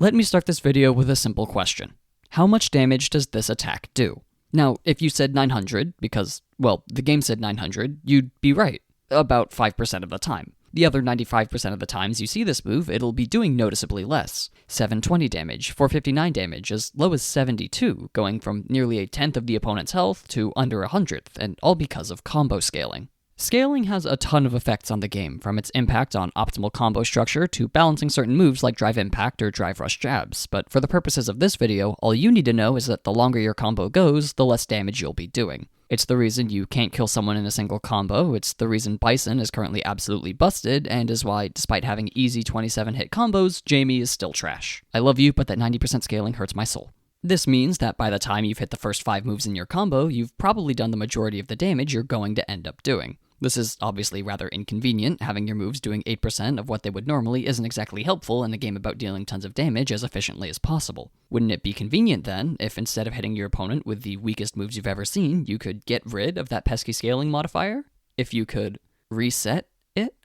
Let me start this video with a simple question. How much damage does this attack do? Now, if you said 900, because, well, the game said 900, you'd be right. About 5% of the time. The other 95% of the times you see this move, it'll be doing noticeably less. 720 damage, 459 damage, as low as 72, going from nearly a tenth of the opponent's health to under a hundredth, and all because of combo scaling. Scaling has a ton of effects on the game, from its impact on optimal combo structure to balancing certain moves like drive impact or drive rush jabs, but for the purposes of this video, all you need to know is that the longer your combo goes, the less damage you'll be doing. It's the reason you can't kill someone in a single combo, it's the reason Bison is currently absolutely busted, and is why, despite having easy 27-hit combos, Jamie is still trash. I love you, but that 90% scaling hurts my soul. This means that by the time you've hit the first 5 moves in your combo, you've probably done the majority of the damage you're going to end up doing. This is obviously rather inconvenient. Having your moves doing 8% of what they would normally isn't exactly helpful in a game about dealing tons of damage as efficiently as possible. Wouldn't it be convenient then, if instead of hitting your opponent with the weakest moves you've ever seen, you could get rid of that pesky scaling modifier? If you could reset it?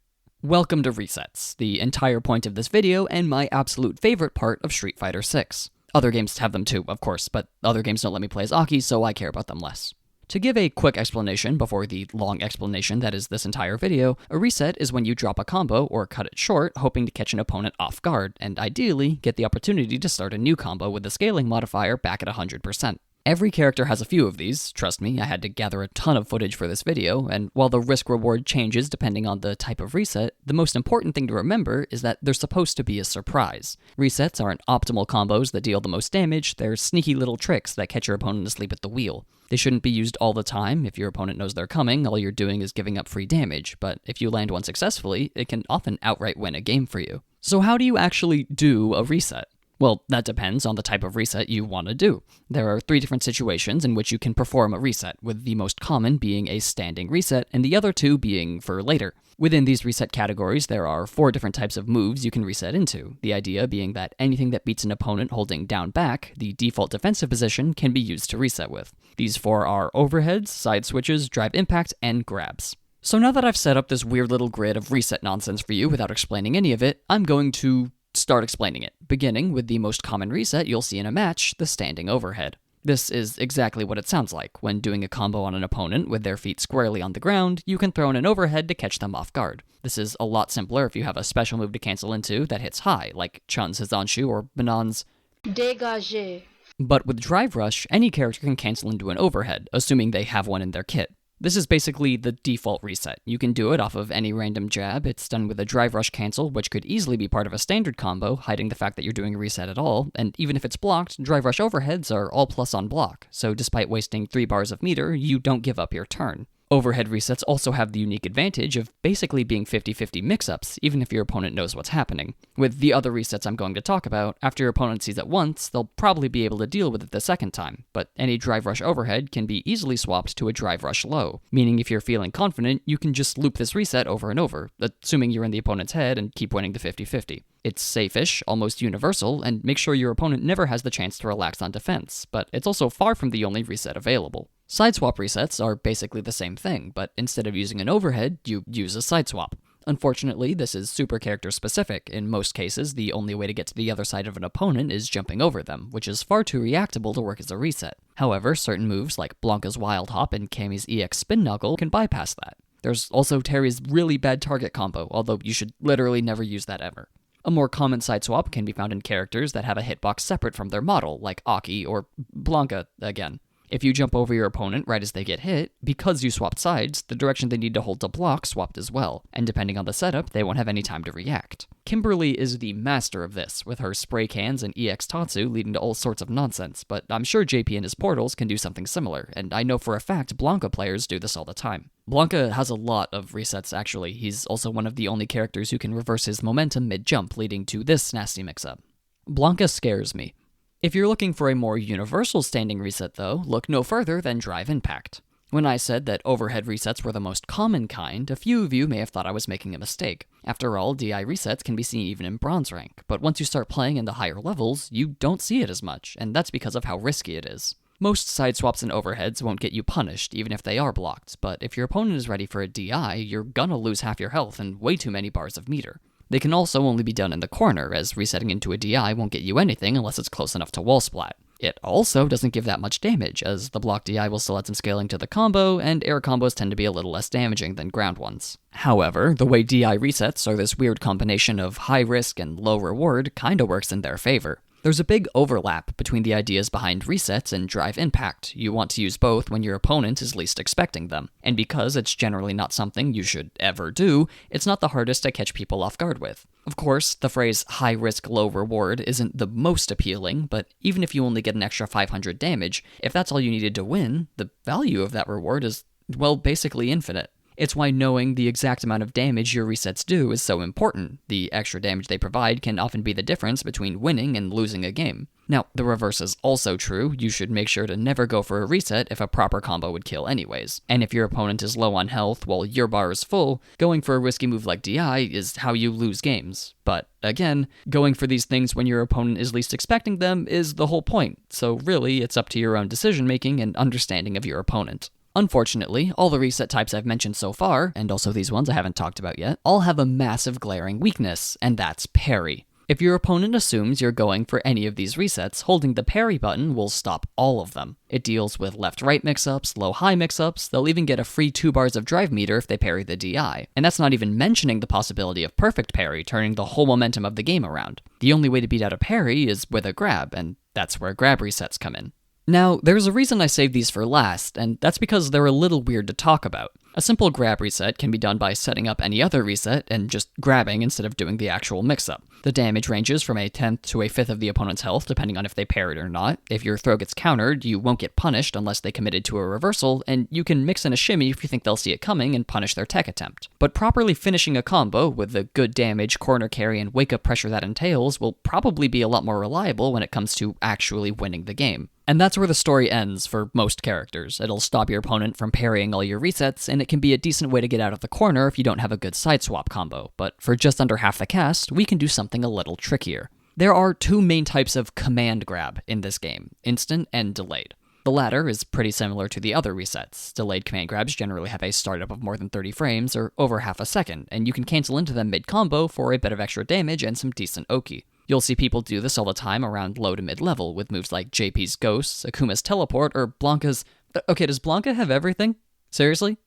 Welcome to resets, the entire point of this video and my absolute favorite part of Street Fighter 6. Other games have them too, of course, but other games don't let me play as Aki, so I care about them less. To give a quick explanation before the long explanation that is this entire video, a reset is when you drop a combo or cut it short, hoping to catch an opponent off guard, and ideally, get the opportunity to start a new combo with the scaling modifier back at 100%. Every character has a few of these, trust me, I had to gather a ton of footage for this video, and while the risk-reward changes depending on the type of reset, the most important thing to remember is that they're supposed to be a surprise. Resets aren't optimal combos that deal the most damage, they're sneaky little tricks that catch your opponent asleep at the wheel. They shouldn't be used all the time. If your opponent knows they're coming, all you're doing is giving up free damage, but if you land one successfully, it can often outright win a game for you. So how do you actually do a reset? Well, that depends on the type of reset you want to do. There are 3 different situations in which you can perform a reset, with the most common being a standing reset and the other 2 being for later. Within these reset categories, there are 4 different types of moves you can reset into, the idea being that anything that beats an opponent holding down back, the default defensive position, can be used to reset with. These 4 are overheads, side switches, drive impact, and grabs. So now that I've set up this weird little grid of reset nonsense for you without explaining any of it, I'm going to start explaining it, beginning with the most common reset you'll see in a match, the standing overhead. This is exactly what it sounds like. When doing a combo on an opponent with their feet squarely on the ground, you can throw in an overhead to catch them off guard. This is a lot simpler if you have a special move to cancel into that hits high, like Chun's Hizanshu or Banan's Dégagé. But with Drive Rush, any character can cancel into an overhead, assuming they have one in their kit. This is basically the default reset. You can do it off of any random jab. It's done with a Drive Rush cancel, which could easily be part of a standard combo, hiding the fact that you're doing a reset at all, and even if it's blocked, Drive Rush overheads are all plus on block, so despite wasting 3 bars of meter, you don't give up your turn. Overhead resets also have the unique advantage of basically being 50-50 mix-ups, even if your opponent knows what's happening. With the other resets I'm going to talk about, after your opponent sees it once, they'll probably be able to deal with it the second time, but any Drive Rush overhead can be easily swapped to a Drive Rush low, meaning if you're feeling confident, you can just loop this reset over and over, assuming you're in the opponent's head and keep winning the 50-50. It's safe-ish, almost universal, and makes sure your opponent never has the chance to relax on defense, but it's also far from the only reset available. Sideswap resets are basically the same thing, but instead of using an overhead, you use a sideswap. Unfortunately, this is super character specific. In most cases, the only way to get to the other side of an opponent is jumping over them, which is far too reactable to work as a reset. However, certain moves like Blanca's Wild Hop and Cammy's EX Spin Knuckle can bypass that. There's also Terry's really bad target combo, although you should literally never use that ever. A more common sideswap can be found in characters that have a hitbox separate from their model, like Aki or Blanca again. If you jump over your opponent right as they get hit, because you swapped sides, the direction they need to hold to block swapped as well, and depending on the setup, they won't have any time to react. Kimberly is the master of this, with her spray cans and EX Tatsu leading to all sorts of nonsense, but I'm sure JP and his portals can do something similar, and I know for a fact Blanca players do this all the time. Blanca has a lot of resets actually. He's also one of the only characters who can reverse his momentum mid-jump, leading to this nasty mix-up. Blanca scares me. If you're looking for a more universal standing reset though, look no further than Drive Impact. When I said that overhead resets were the most common kind, a few of you may have thought I was making a mistake. After all, DI resets can be seen even in bronze rank, but once you start playing in the higher levels, you don't see it as much, and that's because of how risky it is. Most side swaps and overheads won't get you punished, even if they are blocked, but if your opponent is ready for a DI, you're gonna lose half your health and way too many bars of meter. They can also only be done in the corner, as resetting into a DI won't get you anything unless it's close enough to wall splat. It also doesn't give that much damage, as the block DI will still add some scaling to the combo, and air combos tend to be a little less damaging than ground ones. However, the way DI resets are this weird combination of high risk and low reward kinda works in their favor. There's a big overlap between the ideas behind resets and drive impact. You want to use both when your opponent is least expecting them. And because it's generally not something you should ever do, it's not the hardest to catch people off guard with. Of course, the phrase high risk, low reward isn't the most appealing, but even if you only get an extra 500 damage, if that's all you needed to win, the value of that reward is, well, basically infinite. It's why knowing the exact amount of damage your resets do is so important. The extra damage they provide can often be the difference between winning and losing a game. Now, the reverse is also true. You should make sure to never go for a reset if a proper combo would kill anyways. And if your opponent is low on health while your bar is full, going for a risky move like DI is how you lose games. But again, going for these things when your opponent is least expecting them is the whole point. So really, it's up to your own decision making and understanding of your opponent. Unfortunately, all the reset types I've mentioned so far, and also these ones I haven't talked about yet, all have a massive glaring weakness, and that's parry. If your opponent assumes you're going for any of these resets, holding the parry button will stop all of them. It deals with left-right mix-ups, low-high mix-ups, they'll even get a free 2 bars of drive meter if they parry the DI. And that's not even mentioning the possibility of perfect parry, turning the whole momentum of the game around. The only way to beat out a parry is with a grab, and that's where grab resets come in. Now, there's a reason I saved these for last, and that's because they're a little weird to talk about. A simple grab reset can be done by setting up any other reset and just grabbing instead of doing the actual mix-up. The damage ranges from a 10th to a 5th of the opponent's health, depending on if they parried or not. If your throw gets countered, you won't get punished unless they committed to a reversal, and you can mix in a shimmy if you think they'll see it coming and punish their tech attempt. But properly finishing a combo with the good damage, corner carry, and wake-up pressure that entails will probably be a lot more reliable when it comes to actually winning the game. And that's where the story ends for most characters. It'll stop your opponent from parrying all your resets, and it can be a decent way to get out of the corner if you don't have a good side swap combo. But for just under half the cast, we can do something a little trickier. There are 2 main types of command grab in this game, instant and delayed. The latter is pretty similar to the other resets. Delayed command grabs generally have a startup of more than 30 frames, or over half a second, and you can cancel into them mid-combo for a bit of extra damage and some decent oki. You'll see people do this all the time around low to mid-level, with moves like JP's Ghosts, Akuma's Teleport, or Blanca's... Okay, does Blanca have everything? Seriously?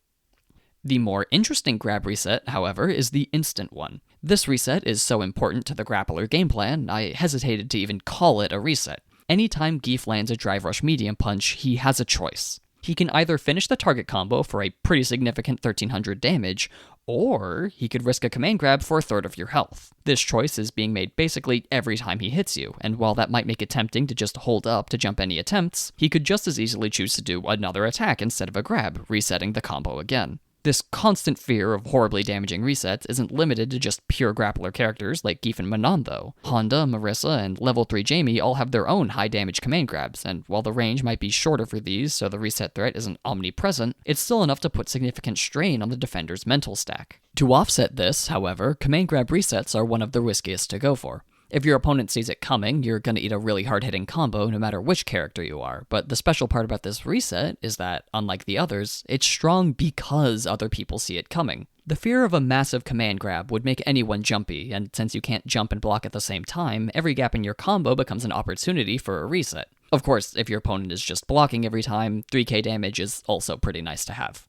The more interesting grab reset, however, is the instant one. This reset is so important to the grappler game plan, I hesitated to even call it a reset. Anytime Geef lands a drive rush medium punch, he has a choice. He can either finish the target combo for a pretty significant 1300 damage, or he could risk a command grab for a third of your health. This choice is being made basically every time he hits you, and while that might make it tempting to just hold up to jump any attempts, he could just as easily choose to do another attack instead of a grab, resetting the combo again. This constant fear of horribly damaging resets isn't limited to just pure grappler characters like Geef and Manon though. Honda, Marissa, and Level 3 Jamie all have their own high damage command grabs, and while the range might be shorter for these so the reset threat isn't omnipresent, it's still enough to put significant strain on the defender's mental stack. To offset this, however, command grab resets are one of the riskiest to go for. If your opponent sees it coming, you're going to eat a really hard-hitting combo no matter which character you are, but the special part about this reset is that, unlike the others, it's strong because other people see it coming. The fear of a massive command grab would make anyone jumpy, and since you can't jump and block at the same time, every gap in your combo becomes an opportunity for a reset. Of course, if your opponent is just blocking every time, 3k damage is also pretty nice to have.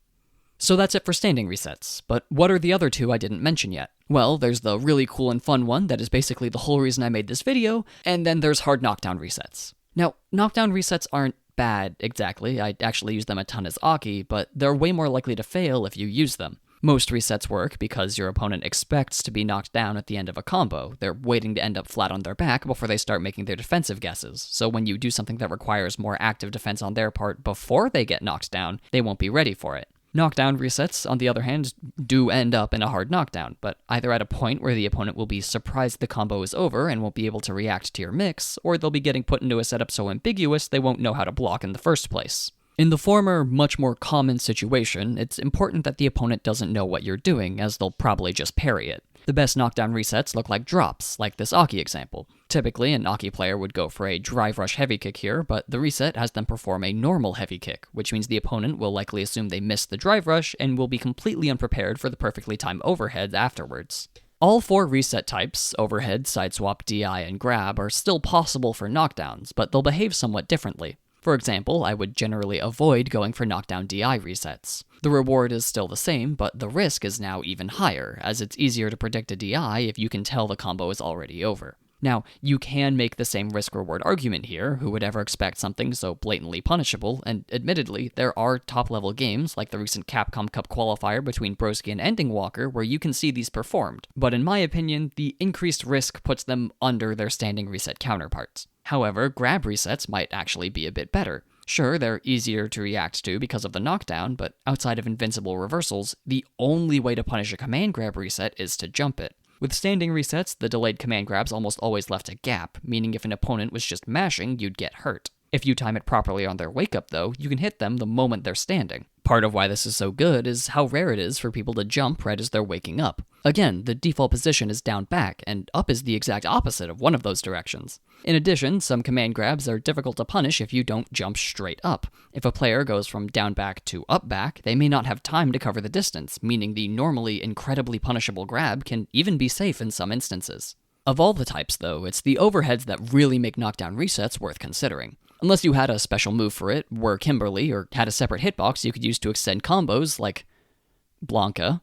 So that's it for standing resets, but what are the other 2 I didn't mention yet? Well, there's the really cool and fun one that is basically the whole reason I made this video, and then there's hard knockdown resets. Now, knockdown resets aren't bad exactly, I actually use them a ton as Aki, but they're way more likely to fail if you use them. Most resets work because your opponent expects to be knocked down at the end of a combo. They're waiting to end up flat on their back before they start making their defensive guesses, so when you do something that requires more active defense on their part before they get knocked down, they won't be ready for it. Knockdown resets, on the other hand, do end up in a hard knockdown, but either at a point where the opponent will be surprised the combo is over and won't be able to react to your mix, or they'll be getting put into a setup so ambiguous they won't know how to block in the first place. In the former, much more common situation, it's important that the opponent doesn't know what you're doing, as they'll probably just parry it. The best knockdown resets look like drops, like this Aki example. Typically, an Aki player would go for a drive rush heavy kick here, but the reset has them perform a normal heavy kick, which means the opponent will likely assume they missed the drive rush and will be completely unprepared for the perfectly timed overhead afterwards. All 4 reset types, overhead, sideswap, DI, and grab, are still possible for knockdowns, but they'll behave somewhat differently. For example, I would generally avoid going for knockdown DI resets. The reward is still the same, but the risk is now even higher, as it's easier to predict a DI if you can tell the combo is already over. Now, you can make the same risk-reward argument here. Who would ever expect something so blatantly punishable? And admittedly, there are top-level games, like the recent Capcom Cup qualifier between Broski and Ending Walker, where you can see these performed. But in my opinion, the increased risk puts them under their standing reset counterparts. However, grab resets might actually be a bit better. Sure, they're easier to react to because of the knockdown, but outside of invincible reversals, the only way to punish a command grab reset is to jump it. With standing resets, the delayed command grabs almost always left a gap, meaning if an opponent was just mashing, you'd get hurt. If you time it properly on their wake-up though, you can hit them the moment they're standing. Part of why this is so good is how rare it is for people to jump right as they're waking up. Again, the default position is down back, and up is the exact opposite of one of those directions. In addition, some command grabs are difficult to punish if you don't jump straight up. If a player goes from down back to up back, they may not have time to cover the distance, meaning the normally incredibly punishable grab can even be safe in some instances. Of all the types though, it's the overheads that really make knockdown resets worth considering. Unless you had a special move for it, were Kimberly, or had a separate hitbox you could use to extend combos, like Blanca,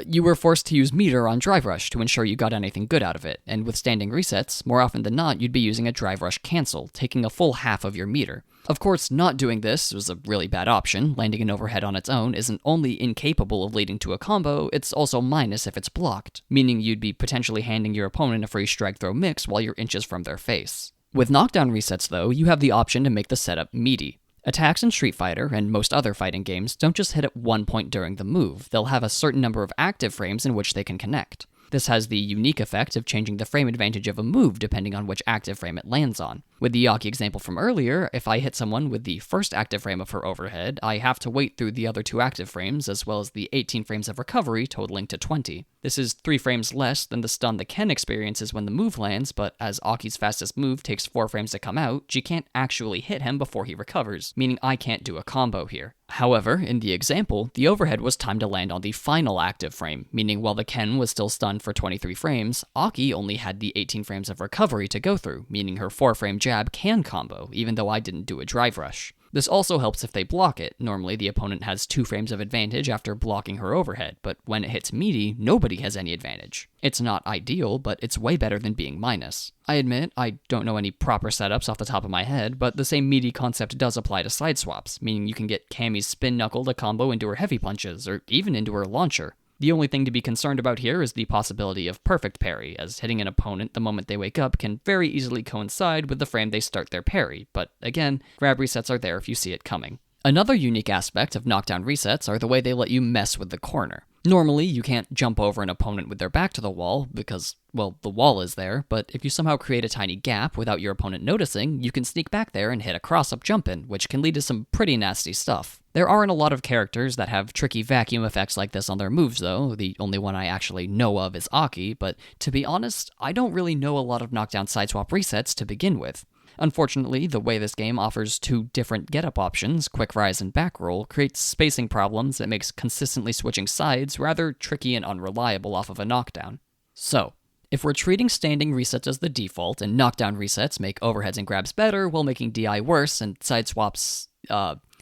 you were forced to use meter on Drive Rush to ensure you got anything good out of it, and with standing resets, more often than not, you'd be using a Drive Rush cancel, taking a full half of your meter. Of course, not doing this was a really bad option. Landing an overhead on its own isn't only incapable of leading to a combo, it's also minus if it's blocked, meaning you'd be potentially handing your opponent a free strike throw mix while you're inches from their face. With knockdown resets though, you have the option to make the setup meaty. Attacks in Street Fighter, and most other fighting games, don't just hit at one point during the move, they'll have a certain number of active frames in which they can connect. This has the unique effect of changing the frame advantage of a move depending on which active frame it lands on. With the Yaki example from earlier, if I hit someone with the first active frame of her overhead, I have to wait through the other 2 active frames, as well as the 18 frames of recovery, totaling to 20. This is 3 frames less than the stun that Ken experiences when the move lands, but as Aki's fastest move takes 4 frames to come out, she can't actually hit him before he recovers, meaning I can't do a combo here. However, in the example, the overhead was timed to land on the final active frame, meaning while the Ken was still stunned for 23 frames, Aki only had the 18 frames of recovery to go through, meaning her 4-frame jab can combo, even though I didn't do a Drive Rush. This also helps if they block it. Normally, the opponent has 2 frames of advantage after blocking her overhead, but when it hits meaty, nobody has any advantage. It's not ideal, but it's way better than being minus. I admit, I don't know any proper setups off the top of my head, but the same meaty concept does apply to side swaps, meaning you can get Cammy's spin knuckle to combo into her heavy punches, or even into her launcher. The only thing to be concerned about here is the possibility of perfect parry, as hitting an opponent the moment they wake up can very easily coincide with the frame they start their parry, but again, grab resets are there if you see it coming. Another unique aspect of knockdown resets are the way they let you mess with the corner. Normally, you can't jump over an opponent with their back to the wall because, well, the wall is there, but if you somehow create a tiny gap without your opponent noticing, you can sneak back there and hit a cross-up jump-in, which can lead to some pretty nasty stuff. There aren't a lot of characters that have tricky vacuum effects like this on their moves, though. The only one I actually know of is Aki, but to be honest, I don't really know a lot of knockdown sideswap resets to begin with. Unfortunately, the way this game offers 2 different get-up options, quick rise and back roll, creates spacing problems that makes consistently switching sides rather tricky and unreliable off of a knockdown. So, if we're treating standing resets as the default, and knockdown resets make overheads and grabs better while making DI worse and sideswaps,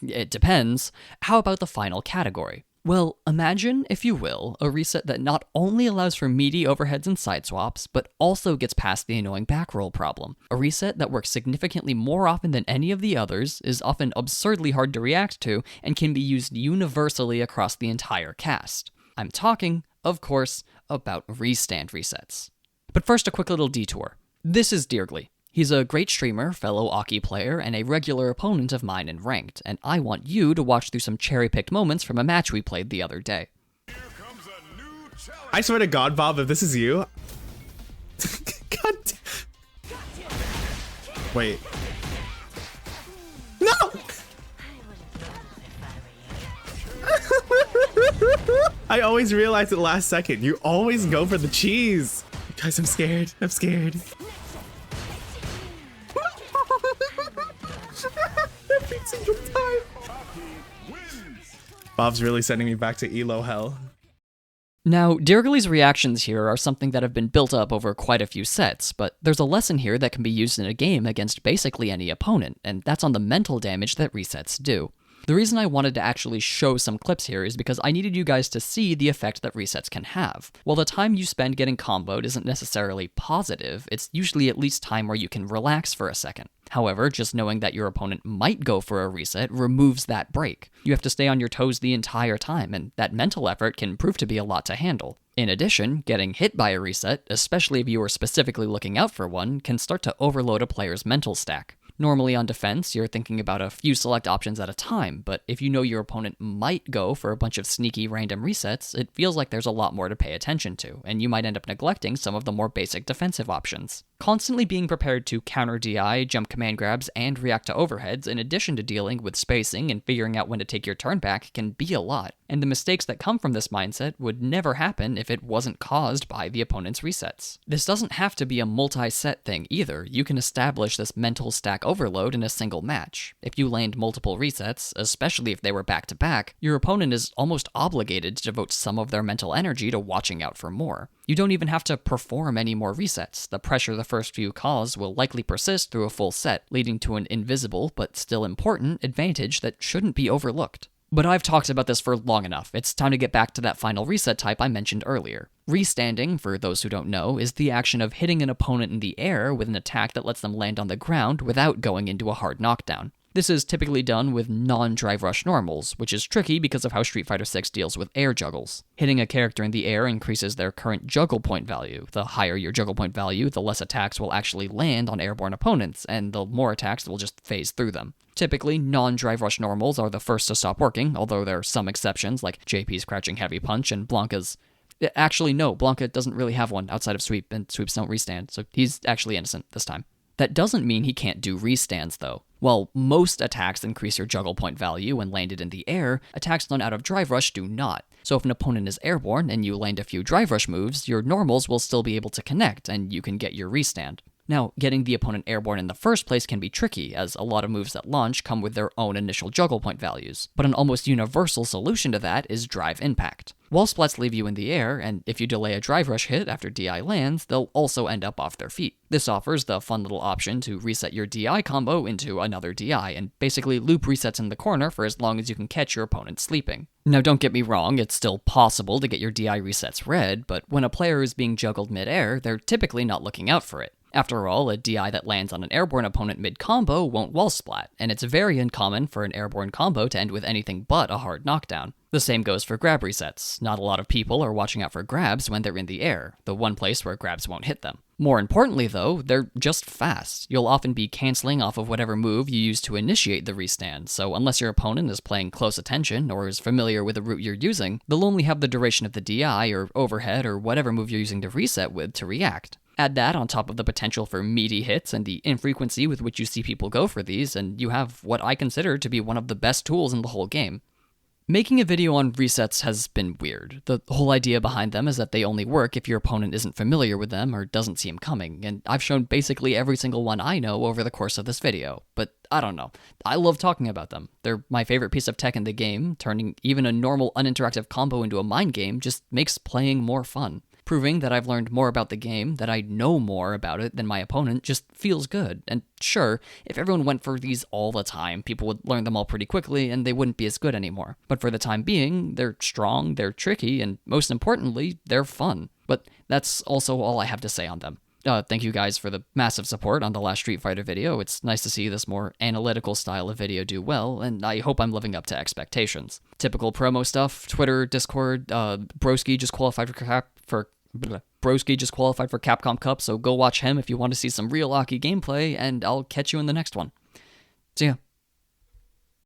it depends, how about the final category? Well, imagine, if you will, a reset that not only allows for meaty overheads and sideswaps, but also gets past the annoying back roll problem. A reset that works significantly more often than any of the others, is often absurdly hard to react to, and can be used universally across the entire cast. I'm talking, of course, about Restand resets. But first, a quick little detour. This is Deergly. He's a great streamer, fellow Aki player, and a regular opponent of mine in Ranked, and I want you to watch through some cherry-picked moments from a match we played the other day. I swear to God, Bob, if this is you... God Wait. No! I always realize at the last second. You always go for the cheese. Guys, I'm scared. I'm scared. Every single time. Bob's really sending me back to Elo hell. Now, Dirgly's reactions here are something that have been built up over quite a few sets, but there's a lesson here that can be used in a game against basically any opponent, and that's on the mental damage that resets do. The reason I wanted to actually show some clips here is because I needed you guys to see the effect that resets can have. While the time you spend getting comboed isn't necessarily positive, it's usually at least time where you can relax for a second. However, just knowing that your opponent might go for a reset removes that break. You have to stay on your toes the entire time, and that mental effort can prove to be a lot to handle. In addition, getting hit by a reset, especially if you are specifically looking out for one, can start to overload a player's mental stack. Normally on defense, you're thinking about a few select options at a time, but if you know your opponent might go for a bunch of sneaky random resets, it feels like there's a lot more to pay attention to, and you might end up neglecting some of the more basic defensive options. Constantly being prepared to counter DI, jump command grabs, and react to overheads, in addition to dealing with spacing and figuring out when to take your turn back, can be a lot, and the mistakes that come from this mindset would never happen if it wasn't caused by the opponent's resets. This doesn't have to be a multi-set thing either. You can establish this mental stack overload in a single match. If you land multiple resets, especially if they were back-to-back, your opponent is almost obligated to devote some of their mental energy to watching out for more. You don't even have to perform any more resets. The pressure the first few cause will likely persist through a full set, leading to an invisible, but still important, advantage that shouldn't be overlooked. But I've talked about this for long enough. It's time to get back to that final reset type I mentioned earlier. Restanding, for those who don't know, is the action of hitting an opponent in the air with an attack that lets them land on the ground without going into a hard knockdown. This is typically done with non-drive rush normals, which is tricky because of how Street Fighter VI deals with air juggles. Hitting a character in the air increases their current juggle point value. The higher your juggle point value, the less attacks will actually land on airborne opponents, and the more attacks will just phase through them. Typically, non-drive rush normals are the first to stop working, although there are some exceptions, like JP's Crouching Heavy Punch and Blanca's... Actually, no, Blanca doesn't really have one outside of Sweep, and Sweeps don't restand, so he's actually innocent this time. That doesn't mean he can't do restands, though. While most attacks increase your juggle point value when landed in the air, attacks done out of drive rush do not. So if an opponent is airborne and you land a few drive rush moves, your normals will still be able to connect and you can get your restand. Now, getting the opponent airborne in the first place can be tricky, as a lot of moves at launch come with their own initial juggle point values, but an almost universal solution to that is drive impact. Wall splats leave you in the air, and if you delay a drive rush hit after DI lands, they'll also end up off their feet. This offers the fun little option to reset your DI combo into another DI, and basically loop resets in the corner for as long as you can catch your opponent sleeping. Now don't get me wrong, it's still possible to get your DI resets read, but when a player is being juggled mid-air, they're typically not looking out for it. After all, a DI that lands on an airborne opponent mid-combo won't wall splat, and it's very uncommon for an airborne combo to end with anything but a hard knockdown. The same goes for grab resets. Not a lot of people are watching out for grabs when they're in the air, the one place where grabs won't hit them. More importantly though, they're just fast. You'll often be canceling off of whatever move you use to initiate the restand, so unless your opponent is paying close attention or is familiar with the route you're using, they'll only have the duration of the DI or overhead or whatever move you're using to reset with to react. Add that on top of the potential for meaty hits and the infrequency with which you see people go for these, and you have what I consider to be one of the best tools in the whole game. Making a video on resets has been weird. The whole idea behind them is that they only work if your opponent isn't familiar with them or doesn't see them coming, and I've shown basically every single one I know over the course of this video, but I don't know. I love talking about them. They're my favorite piece of tech in the game. Turning even a normal uninteractive combo into a mind game just makes playing more fun. Proving that I've learned more about the game, that I know more about it than my opponent, just feels good. And sure, if everyone went for these all the time, people would learn them all pretty quickly and they wouldn't be as good anymore. But for the time being, they're strong, they're tricky, and most importantly, they're fun. But that's also all I have to say on them. Thank you guys for the massive support on the last Street Fighter video. It's nice to see this more analytical style of video do well, and I hope I'm living up to expectations. Typical promo stuff, Twitter, Discord, Broski just qualified for Capcom Cup, so go watch him if you want to see some real Aki gameplay, and I'll catch you in the next one. See ya.